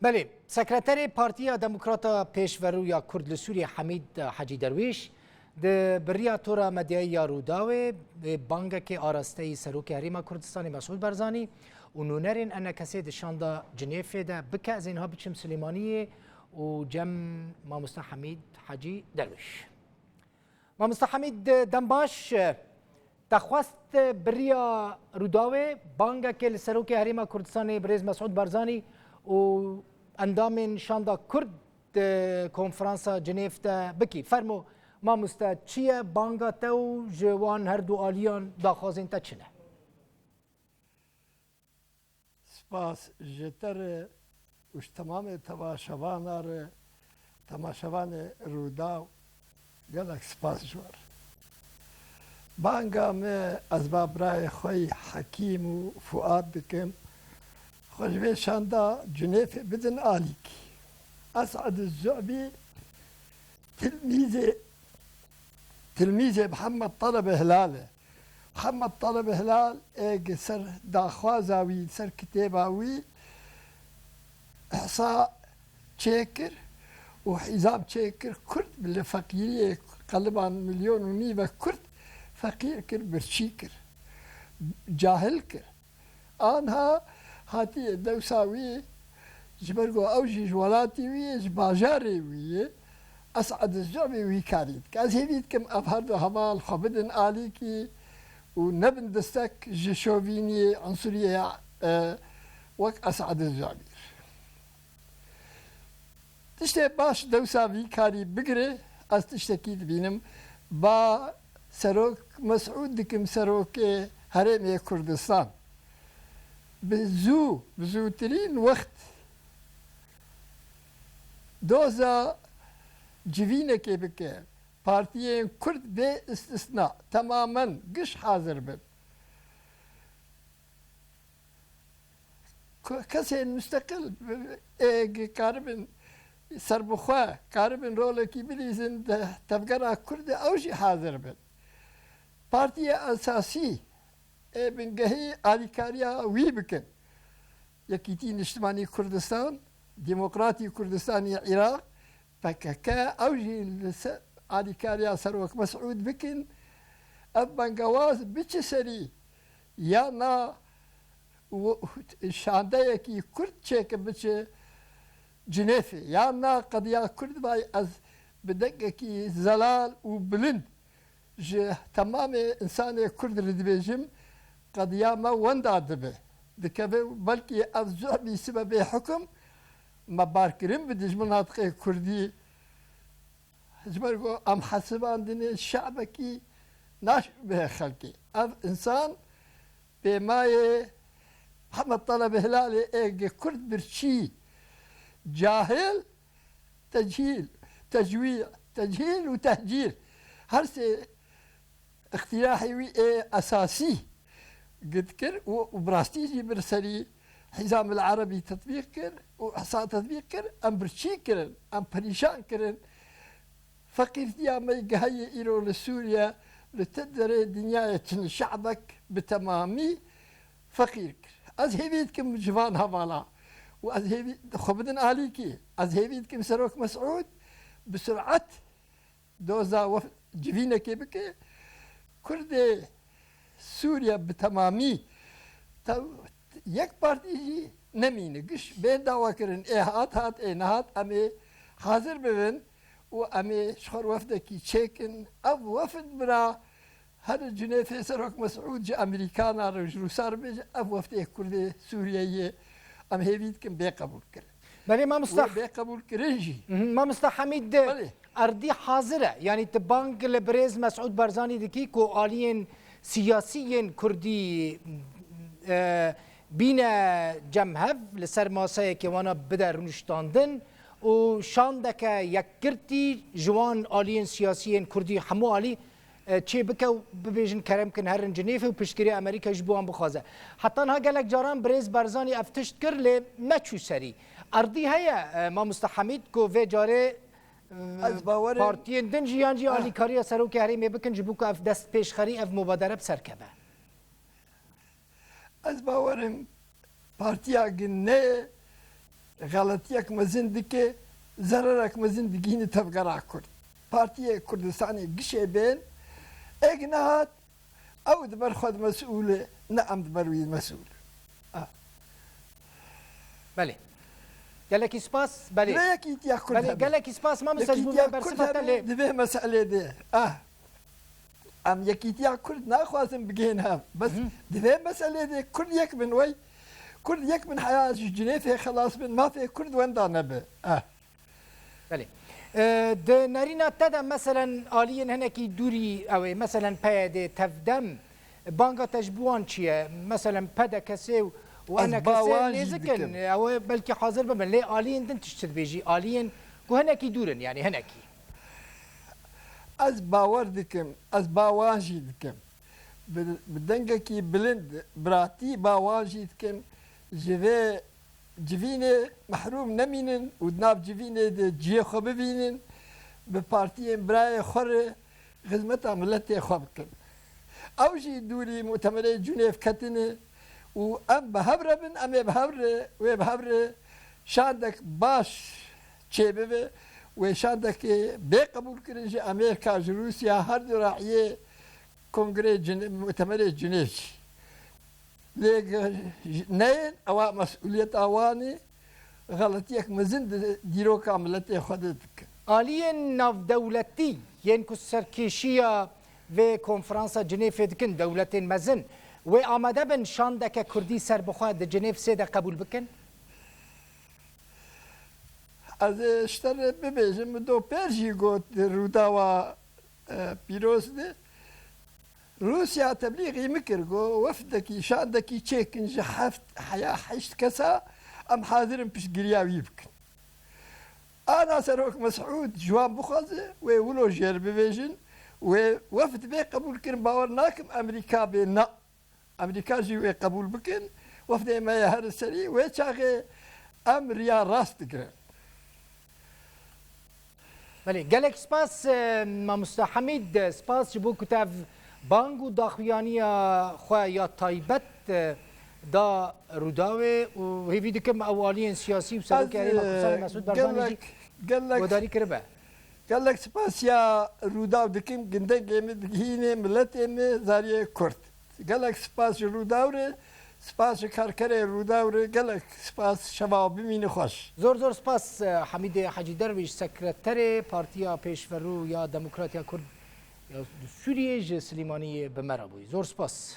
بله سکرتر پارتیا دموکراتا پیشورو یا کرد لسوری حمید حاجی درویش ده بریا تورا مدیای روداوه بانگ که آراسته سروک هریما کردستان مسعود برزانی و نونرین ان کسی دشاندا جنیف ده بکه از اینها بچم سلیمانی و جم مامستا حمید حاجی درویش مامستا حمید دنباش تخواست بریا روداوه بانگ که لسروک هریما کردستان بریز مسعود برزانی و اندام شاندا کرد کنفرانسا جنیف ده بکی فرمو ما مستا چیه بانگا تو جوان هر دو آلیان داخوازین تا چنه سپاس جتر وش تمام تماشوان رودا گلک سپاس جوار بانگا میں اسباب رای خوی حکیم و فؤاد بکم خوشبه شاندا جنيف بدن آليك أسعد الزعبي تلميذ محمد طلب هلال محمد طلب هلال ايج سر داخوازاوي سر كتاباوي إحصاء شاكر وحزاب شاكر كرد بالفقيرية قلبان مليون ونيفة كرد فقير كر برشيكر جاهل كر آنها هاتي دوساوي جبرقو أوجي جوالاتي وي جباجاري وي أسعد الزعبي وي كاريت كازهيديت كم أفهرد همال خبدن آليكي ونبن دستك جشوفيني عنصرية وك أسعد الزعبي تشتي باش دوساوي كاري بقري أز تشتكيت بينم با سروك مسعود دكم سروك هرمي كردستان بزوترين وقت دوزا جوينة كيبكي بارتيين كرد باستثناء تماما قش حاضر بن كسين مستقل كاربن سربخوا كاربن رولكي بليزن تفقرا كرد اوشي حاضر بن بارتية اساسي بنجهي آليكاريا ويبكن يكيتين اجتماعي كردستان ديمقراطي كردستاني العراق فكاكا أوجي آليكاريا سروك مسعود بكن أبنجواز بتشسري يانا شاندايكي كرد شيك بتش جنيفي يانا قضية كرد باي از بدقكي زلال وبلند تمام إنسان كرد ردبيجم قضية ما وندا دبه دكبه بلكي الزعبي سبب حكم ما باركرين بدج مناطق كردي جبرقو ام حسبان دين الشعبكي ناش به خلقي اف انسان بماي محمد طلب هلالي ايج كرد برشي جاهل تجهيل وتهجير هرسي اختراحي اساسي قد كر وبراستيجي برسلي حزام العربي تطبيق كر وإحصاء تطبيق كر أم برشي كرن أم بريشان كرن فقير يا ما يقهي إيرو لسوريا لتدري دنيا شعبك بتمامي فقير كر أزهبيتكم جوان هوالا وأزهبيت خبدن عليكي أزهبيتكم سروك مسعود بسرعة دوزا جفينة كيبكي كردي سوريا بتمامي يك بارتيجي نمينه قش بين دعوة كرن هات نهات أمي حاضر ببن وأمي شخر وفدكي تشيكن أب وفد برا هذا جنيف سروك مسعود جا أمريكانا روسار بيج أب وفده كردي سوريا أم هيفيد كم بيقبول كرن بله ما مستح بيقبول كرنجي ما مستح حميد أردي حاضرة يعني تبانك لبريز مسعود برزاني دكي كو آلين سياسيين كردي بين جمهف لسر ماسه که وانا بدر رونشتاندن و شاندك يكرتي جوان آلين سياسيين كردي حمو آلي چه بكو ببيجن كرم كن هرن جنيفه و پشتگیری امریکا جبوان بخوازه حتی انها گلک جاران بريز برزاني افتشت کر لی مچو سري اردي هيا ما مستحمید کو في جاره پارتیین دن جیان جی آلی کاری سروک هریمه بکن جبو که اف دست پیش خری اف مبادره بسرکبه از باورم پارتیا گنه غلطيك مزن دكي ضررك مزن دقيني تفقرع كرد بارتية كردستاني قشي بين اقنات او دبر خود مسؤولة نعم دبروي مسؤول بله قالك سپاس بله لا يكيد يا كرد بله قالك سپاس ما مسجبو برسفتا لي دبه مسألة دي ام يكيد يا كرد ناخوازم بقينها بس دبه مسألة دي كرد يك من وي كرد يك من حياة جنيف خلاص من ما في كرد وين دانبه بله د نارينا تدا مثلا آليين هناكي دوري او مثلا بايد تفدم بانگا تجبوان چیه مثلا پدا کسی وانا كسي نزكن او بلكي حاضر بمن ليه آليين دن تشتد بيجي آليين كو هناكي دورن يعني هناكي از باور دكم از باواجي دكم بدنگكي بلند براتي باواجي دكم جوي جوينه محروم نمينن ودناب جوينه جيه خو ببينن ببارتيين براي خور خدمتا ملتي خو بكن او جي دوري مؤتمري جنيف كتنه وام بهبره بن ام بهبره وبهبره شاندك باش تشيبه وشاندك بقبول كرنج امريكا روسيا هر راعيه كونغري مؤتمري جنيف ليك نين او مسؤوليه اواني غلطيك مزند ديرو كاملتي خدتك آليين ناف دولتي ينكو سركيشيا و کنفرانس جنیف دکن دولتین مزن و آماده بن شاندک کردی سر بخواه د جنیف سه قبول بکن؟ از اشتر ببیجم دو پرژی گوت روداوا پیروز ده روسيا تبلیغی مکر گو وفدکی شاندکی چیکن جحفت حیا حشت کسا ام حاضرم پیش گریاوی بکن انا سروك مسعود جوان بخوازه و ولو جير ببيجن ووفد بي قبول كن باورناكم امريكا بينا امريكا جي قبول بكن وفد ما يهر السري ويشاغي امريا راست كرن بله گلک سپاس ما مستحمید سپاس جبو کتاب بانگو داخویانی خواه یا تایبت دا روداوه و هیوی دکم اوالین سیاسی و سروکاری مقصد مسعود برزانی جی وداری کربه قال لك سباس يا رودا ودكيم قندق جيمد هيني ملتي زاريه كرت قال لك سباس روداوري سپاس کارکر روداوره گلک سپاس شباب مین خوش زور سپاس حمید حاجی درویش سکرتر پارتیا پیشورو یا دموکراتیا کرد یا سوریه سلیمانی به مرابوی زور سپاس